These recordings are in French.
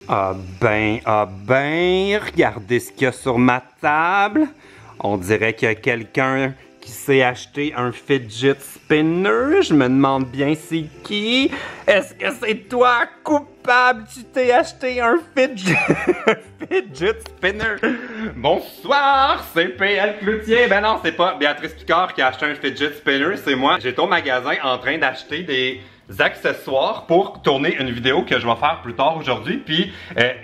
Ah ben, regardez ce qu'il y a sur ma table. On dirait qu'il y a quelqu'un qui s'est acheté un fidget spinner. Je me demande bien c'est qui. Est-ce que c'est toi, coupable? Tu t'es acheté un fidget spinner. Bonsoir, c'est PL Cloutier. Ben non, c'est pas Béatrice Picard qui a acheté un fidget spinner, c'est moi. J'étais au magasin en train d'acheter des accessoires pour tourner une vidéo que je vais faire plus tard aujourd'hui, puis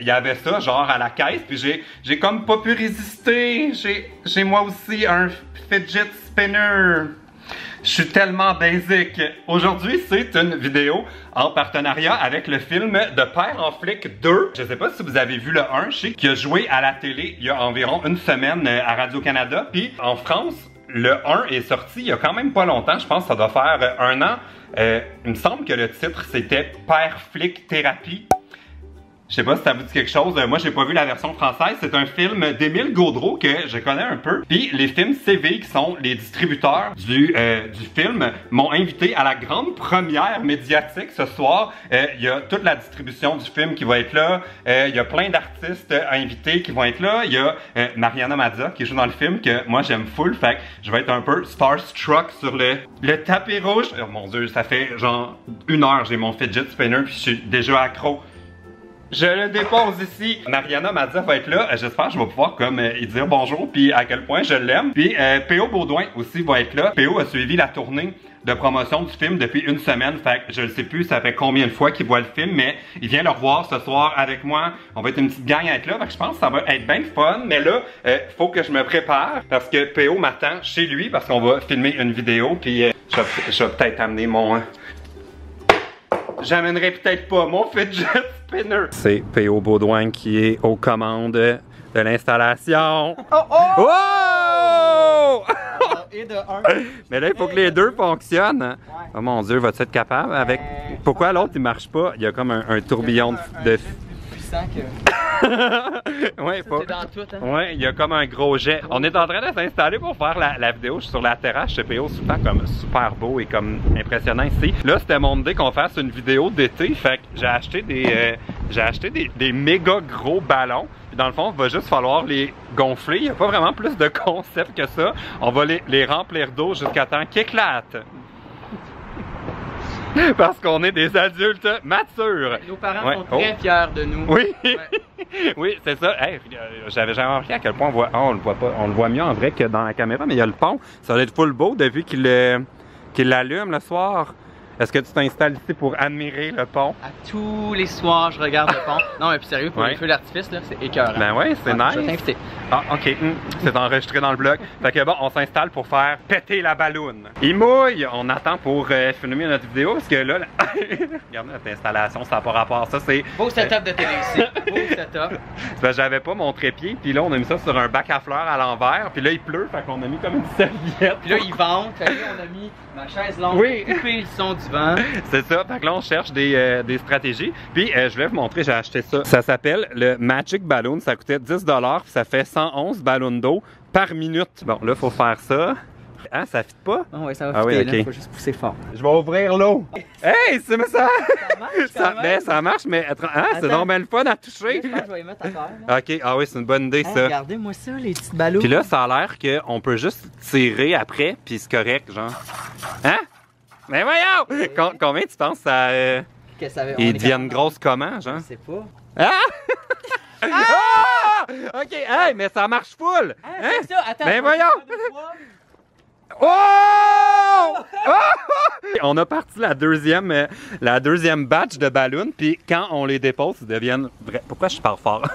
il y avait ça genre à la caisse, puis j'ai comme pas pu résister. J'ai moi aussi un fidget spinner. Je suis tellement basic. Aujourd'hui, c'est une vidéo en partenariat avec le film de Père en flic 2. Je sais pas si vous avez vu le 1, je sais qu'il a joué à la télé il y a environ une semaine à Radio-Canada, puis en France, le 1 est sorti il y a quand même pas longtemps, je pense que ça doit faire un an. Il me semble que le titre c'était Père flic thérapie. Je sais pas si ça vous dit quelque chose. Moi, j'ai pas vu la version française. C'est un film d'Émile Gaudreau que je connais un peu. Puis les films CV, qui sont les distributeurs du film, m'ont invité à la grande première médiatique ce soir. Il y a toute la distribution du film qui va être là. Il y a plein d'artistes invités qui vont être là. Il y a Mariana Mazza qui joue dans le film que moi j'aime full. Fait que je vais être un peu starstruck sur le tapis rouge. Oh mon Dieu, ça fait genre 1 heure j'ai mon fidget spinner puis je suis déjà accro. Je le dépose ici. Mariana Mazza va être là. J'espère que je vais pouvoir comme y dire bonjour puis à quel point je l'aime. Puis P.O. Baudouin aussi va être là. P.O. a suivi la tournée de promotion du film depuis une semaine. Fait que je ne sais plus ça fait combien de fois qu'il voit le film, mais il vient le revoir ce soir avec moi. On va être une petite gang à être là. Fait que je pense que ça va être bien fun. Mais là, faut que je me prépare parce que P.O. m'attend chez lui parce qu'on va filmer une vidéo. Puis je vais peut-être amener mon... J'amènerai peut-être pas mon fidget spinner. C'est P.O. Baudouin qui est aux commandes de l'installation. Oh oh! Oh! Et de 1. Mais là, il faut que les deux fonctionnent. Ouais. Oh mon Dieu, vas-tu être capable avec... Pourquoi l'autre il marche pas? Il y a comme un tourbillon de... Ouais, faut... dans tout, hein? Ouais, il y a comme un gros jet. On est en train de s'installer pour faire la vidéo. Je suis sur la terrasse chez PO, tout le temps comme super beau et comme impressionnant ici. Là, c'était mon idée qu'on fasse une vidéo d'été. Fait que j'ai acheté des méga gros ballons. Puis dans le fond, il va juste falloir les gonfler. Il n'y a pas vraiment plus de concept que ça. On va les remplir d'eau jusqu'à temps qu'ils éclatent. Parce qu'on est des adultes matures. Nos parents sont très fiers de nous. Oui, oui, c'est ça. Hey, j'avais jamais remarqué à quel point on le voit pas. On le voit mieux en vrai que dans la caméra, mais il y a le pont. Ça va être full beau depuis qu'il l'allume le soir. Est-ce que tu t'installes ici pour admirer le pont? À tous les soirs, je regarde le pont. Non, mais puis sérieux, pour les feux d'artifice, là, c'est écœurant. Ben ouais, c'est nice. Je vais t'inviter. Ah, ok. C'est enregistré dans le blog. Fait que bon, on s'installe pour faire péter la balloune. Il mouille! On attend pour filmer notre vidéo parce que là, regardez notre installation, ça n'a pas rapport. Ça, c'est. Beau setup de télé ici. Beau setup. Ben, j'avais pas mon trépied, puis là, on a mis ça sur un bac à fleurs à l'envers, puis là, il pleut, fait qu'on a mis comme une serviette. Puis là, il vente. Fait que là, on a mis ma chaise longue pour couper le son du vent. C'est ça. Fait que là, on cherche des stratégies. Puis, je voulais vous montrer, j'ai acheté ça. Ça s'appelle le Magic Balloon. Ça coûtait 10 $, puis ça fait 111 ballons d'eau par minute. Bon, là, faut faire ça. Ah, ça fit pas? Ah ouais, ça va fitter, là. Faut juste pousser fort. Je vais ouvrir l'eau. Hey, c'est ça! Ça marche, ça marche, mais c'est normal le fun à toucher. Je pense que je vais les mettre à terre. Ok, ah oui, c'est une bonne idée, ça. Regardez-moi ça, les petites ballons. Puis là, ça a l'air qu'on peut juste tirer après, puis c'est correct, genre. Hein? Mais voyons! Combien tu penses ça... Ils deviennent grosses comment, genre? Je sais pas. Ah! Ah! Ok, hey, mais ça marche full! Hein? Ça, attends. Mais voyons! Oh! Oh! On a parti la deuxième batch de ballons, puis quand on les dépose, ils deviennent... Pourquoi je parle fort?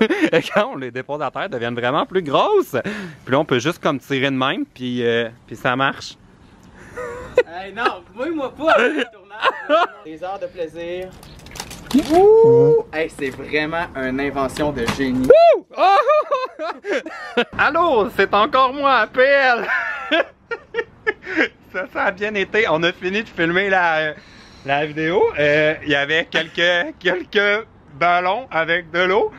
Quand on les dépose à terre, ils deviennent vraiment plus grosses. Puis là, on peut juste comme tirer de même, puis ça marche. Hey, non, moi pas le tournage. Des heures de plaisir. Ouh! Hey, c'est vraiment une invention de génie. Ouh! Oh! Allô, c'est encore moi, PL! Ça a bien été. On a fini de filmer la vidéo. Il y avait quelques ballons avec de l'eau.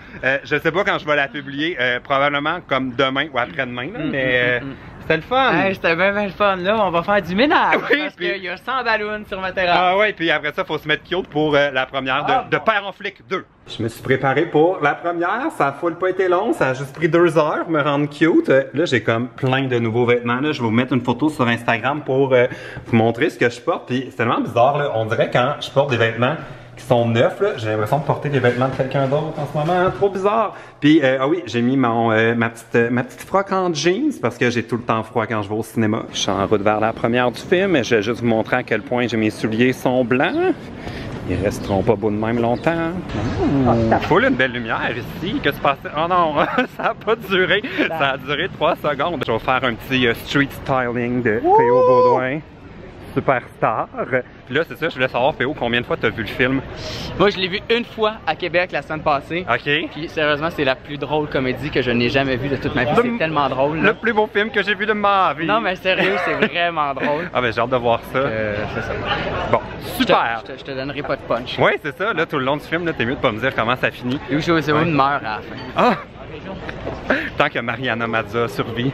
Je sais pas quand je vais la publier. Probablement comme demain ou après-demain. Mais C'était le fun! Hey, c'était bien le fun, là. On va faire du ménage. Oui, parce puis... qu'il y a 100 ballons sur ma terrasse. Ah ouais, puis après ça, faut se mettre cute pour la première de Père en flic 2. Je me suis préparé pour la première, ça a full pas été long, ça a juste pris 2 heures me rendre cute. Là, j'ai comme plein de nouveaux vêtements, là. Je vais vous mettre une photo sur Instagram pour vous montrer ce que je porte. Puis c'est tellement bizarre, là. On dirait quand je porte des vêtements qui sont neufs, là, j'ai l'impression de porter des vêtements de quelqu'un d'autre en ce moment, trop bizarre. Puis ah oui, j'ai mis ma petite froc en jeans parce que j'ai tout le temps froid quand je vais au cinéma. Je suis en route vers la première du film et je vais juste vous montrer à quel point mes souliers sont blancs. Ils resteront pas beaux de même longtemps. Faut une belle lumière ici. Qu'est-ce qui se passe? Oh non, ça a pas duré. Ça a duré 3 secondes. Je vais faire un petit street styling de P.O. Baudouin. Superstar. Puis là, c'est ça, je voulais savoir, P.O., combien de fois t'as vu le film? Moi, je l'ai vu une fois à Québec la semaine passée. OK. Puis sérieusement, c'est la plus drôle comédie que je n'ai jamais vue de toute ma vie. C'est tellement drôle. Le plus beau film que j'ai vu de ma vie. Non, mais sérieux, c'est vraiment drôle. Ah ben j'ai hâte de voir ça. C'est ça. Bon, super. Je te donnerai pas de punch. Ouais, c'est ça. Là, tout le long du film, là, t'es mieux de pas me dire comment ça finit. Louis-José Hood meurt à la fin. Ah! Tant que Mariana Mazza survit,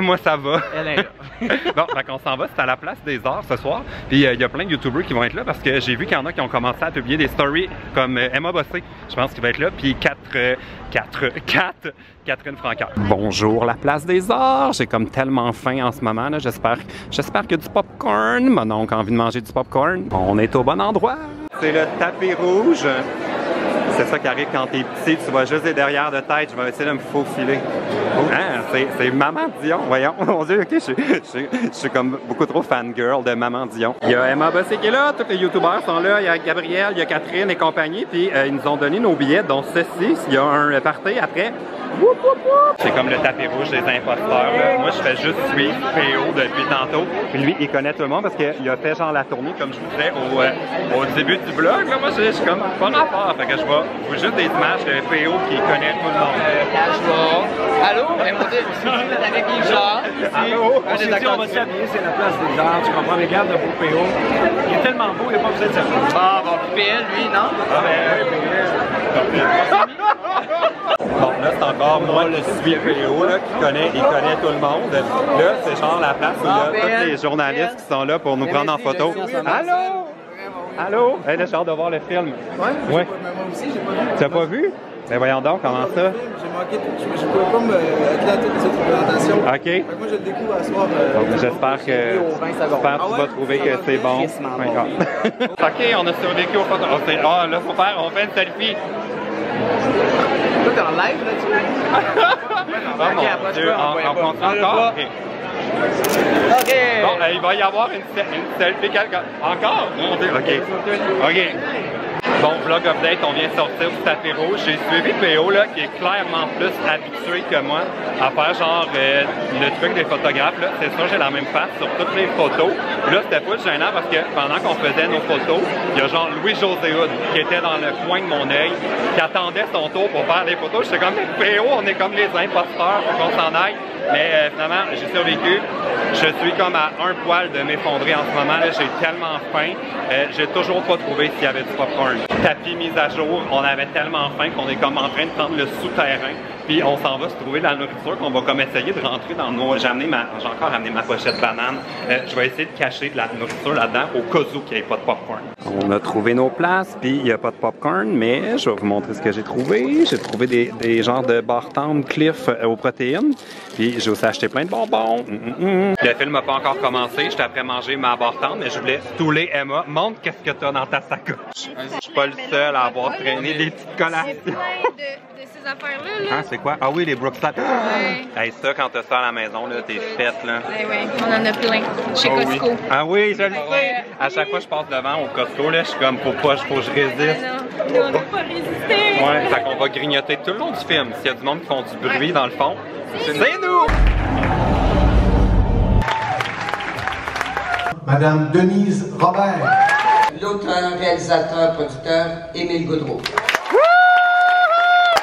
moi ça va. Elle est là. Bon, donc on s'en va, c'est à la Place des Arts ce soir. Puis il y a plein de YouTubers qui vont être là parce que j'ai vu qu'il y en a qui ont commencé à publier des stories comme Emma Bossé, je pense qu'il va être là, puis Catherine Francaire. Bonjour la Place des Arts, j'ai comme tellement faim en ce moment, j'espère qu'il y a du popcorn. Mon oncle a envie de manger du popcorn. On est au bon endroit. C'est le tapis rouge. C'est ça qui arrive quand t'es petit, tu vois juste des derrière de tête, je vais essayer de me faufiler. Hein, c'est Maman Dion, voyons. Mon Dieu, ok, je suis comme beaucoup trop fangirl de Maman Dion. Il y a Emma Bossé qui est là, tous les youtubeurs sont là, il y a Gabriel, il y a Catherine et compagnie, puis ils nous ont donné nos billets, dont ceci, il y a un party après. C'est comme le tapis rouge des imposteurs. Là. Moi, je fais juste suivre P.O. depuis tantôt. Puis lui, il connaît tout le monde parce qu'il a fait genre la tournée, comme je vous disais, au début du vlog. Là, moi, je suis comme pas rapport. Fait que je vois juste des images de P.O. qui connaît tout le monde. Allô? Je suis avec les gens. Allô? On s'est dit, on va s'habiller, c'est la Place des Arts. Tu comprends, regarde le beau P.O. Il est tellement beau, il n'y a pas besoin de s'habiller. Ah, bon, Phil, lui, non? Ah, ben, Bon, là, c'est encore moi, le suivi P.O. là, il connaît tout le monde. Là, c'est genre la place où il y a tous les journalistes qui sont là pour nous prendre en photo. Allô? Allô? Hey, là, j'ai hâte de voir le film. Ouais? Moi aussi, j'ai pas vu. Tu n'as pas vu? Ben voyons donc, comment ça? J'ai manqué, je pouvais pas me atteler à toutes les autres présentations. OK. Fait que moi, je le découvre à soir. J'espère que tu vas trouver que c'est bon. OK, on a survécu au photo. Ah, là, on fait une selfie. Toi, t'es en live là-dessus? Oh mon Dieu, on continue encore? OK. Bon, il va y avoir une selfie encore? Mon Dieu, OK. Bon, vlog update, on vient de sortir du tapis rouge. J'ai suivi P.O. là, qui est clairement plus habitué que moi à faire genre le truc des photographes. Là. C'est sûr, j'ai la même face sur toutes les photos. Là, c'était pas gênant parce que pendant qu'on faisait nos photos, il y a genre Louis-José Hood qui était dans le coin de mon œil, qui attendait son tour pour faire des photos. J'étais comme P.O., on est comme les imposteurs, faut qu'on s'en aille. Mais finalement, j'ai survécu. Je suis comme à un poil de m'effondrer en ce moment. J'ai tellement faim. J'ai toujours pas trouvé s'il y avait du popcorn. Tapis mis à jour. On avait tellement faim qu'on est comme en train de prendre le souterrain. Puis on s'en va se trouver de la nourriture qu'on va comme essayer de rentrer dans nos... J'ai encore amené ma pochette banane. Je vais essayer de cacher de la nourriture là-dedans au cas où il n'y ait pas de popcorn. On a trouvé nos places, puis il n'y a pas de popcorn, mais je vais vous montrer ce que j'ai trouvé. J'ai trouvé des genres de bar tendre Cliff aux protéines. Puis j'ai aussi acheté plein de bonbons. Le film n'a pas encore commencé. J'étais après manger ma barre tendre, mais je voulais stouler Emma. Montre qu'est-ce que tu as dans ta sacoche. Je suis pas le seul à avoir traîné des petites collations. C'est plein de ces affaires-là. Là. Ah, c'est quoi? Ah oui, les Brookside. Ouais. Hey, ça, quand t'as ça à la maison, là, t'es faite, là. Ouais, on en a plein. Chez Costco. Oui. Ah oui, je le sais. À chaque fois que je passe devant au Costco, là, je suis comme, faut que je résiste. Non, on n'a pas résisté. Ouais, fait qu'on va grignoter tout le long du film. S'il y a du monde qui font du bruit dans le fond, c'est nous! Madame Denise Robert. L'auteur, réalisateur, producteur, Émile Gaudreau.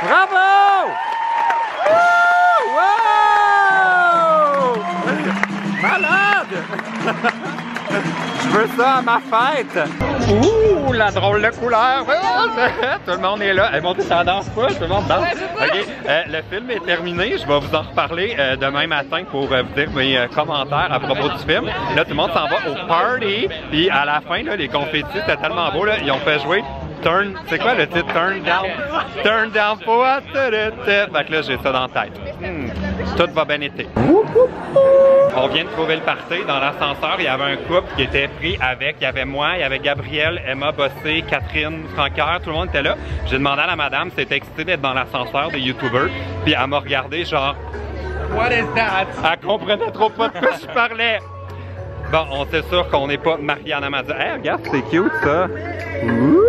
Bravo! Wow! Malade! Je veux ça à ma fête. Ouh, la drôle de couleur. Tout le monde est là. Mon Dieu, ça danse pas, tout le monde danse. OK, le film est terminé. Je vais vous en reparler demain matin pour vous dire mes commentaires à propos du film. Là, tout le monde s'en va au party. Puis à la fin, là, les confettis, c'était tellement beau. Là, ils ont fait jouer Turn, c'est quoi le titre? Turn down for what? Fait que là, j'ai ça dans la tête. Tout va bien été. On vient de trouver le party. Dans l'ascenseur, il y avait un couple qui était pris avec. Il y avait moi, il y avait Gabriel, Emma Bossé, Catherine, Francaire, tout le monde était là. J'ai demandé à la madame, c'était excité d'être dans l'ascenseur des YouTubers. Puis elle m'a regardé genre, what is that? Elle comprenait trop pas de quoi je parlais. Bon, on sait sûr qu'on n'est pas Mariana Mazza. Hey, regarde, c'est cute ça. Ouh!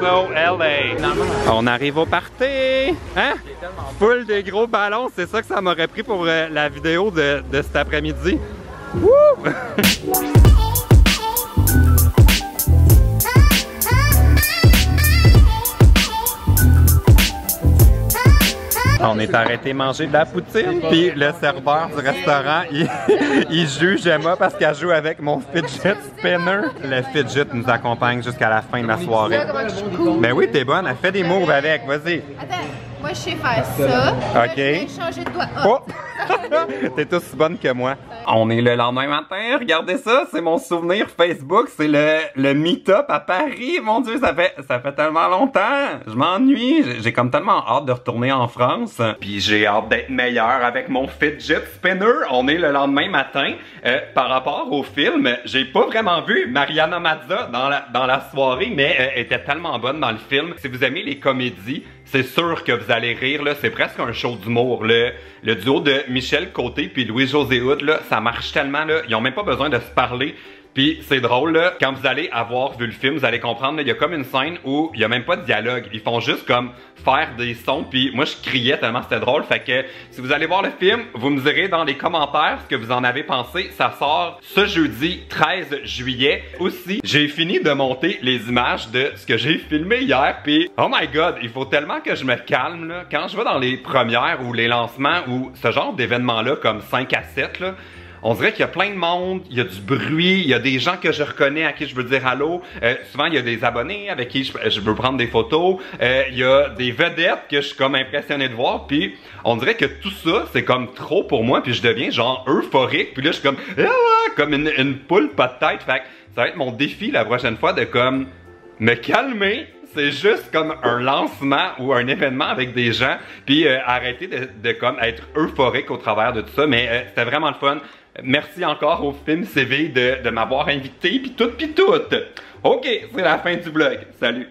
So LA. On arrive au party. Hein? Full des gros ballons. C'est ça que ça m'aurait pris pour la vidéo de cet après-midi. Wouh! On est arrêté manger de la poutine, puis le serveur du restaurant, il juge Emma parce qu'elle joue avec mon fidget spinner. Le fidget nous accompagne jusqu'à la fin de la soirée. Ben oui, t'es bonne, elle fait des moves avec, vas-y. Attends, moi je sais faire ça. OK. Je vais changer de doigt. Oh! T'es aussi bonne que moi. On est le lendemain matin, regardez ça, c'est mon souvenir Facebook, c'est le meet-up à Paris. Mon Dieu, ça fait tellement longtemps. Je m'ennuie, j'ai comme tellement hâte de retourner en France. Puis j'ai hâte d'être meilleur avec mon fidget spinner. On est le lendemain matin. Par rapport au film, j'ai pas vraiment vu Mariana Mazza dans la soirée, mais elle était tellement bonne dans le film. Si vous aimez les comédies, c'est sûr que vous allez rire, là. C'est presque un show d'humour. Le duo de Michel Côté puis Louis-José Hood, là, ça marche tellement, là. Ils ont même pas besoin de se parler. Puis c'est drôle, là, quand vous allez avoir vu le film, vous allez comprendre, il y a comme une scène où il y a même pas de dialogue. Ils font juste comme faire des sons, puis moi je criais tellement c'était drôle. Fait que si vous allez voir le film, vous me direz dans les commentaires ce que vous en avez pensé. Ça sort ce jeudi 13 juillet. Aussi, j'ai fini de monter les images de ce que j'ai filmé hier, puis oh my god, il faut tellement que je me calme, là. Quand je vais dans les premières ou les lancements ou ce genre d'événements-là comme 5 à 7, là, on dirait qu'il y a plein de monde, il y a du bruit, il y a des gens que je reconnais à qui je veux dire allô. Souvent, il y a des abonnés avec qui je veux prendre des photos. Il y a des vedettes que je suis comme impressionné de voir. Puis, on dirait que tout ça, c'est comme trop pour moi. Puis, je deviens genre euphorique. Puis là, je suis comme une poule pas de tête. Fait que ça va être mon défi la prochaine fois de comme me calmer. C'est juste comme un lancement ou un événement avec des gens. Puis, arrêter de comme être euphorique au travers de tout ça. Mais c'était vraiment le fun. Merci encore au film CV de m'avoir invité, pis tout. OK, c'est la fin du vlog. Salut!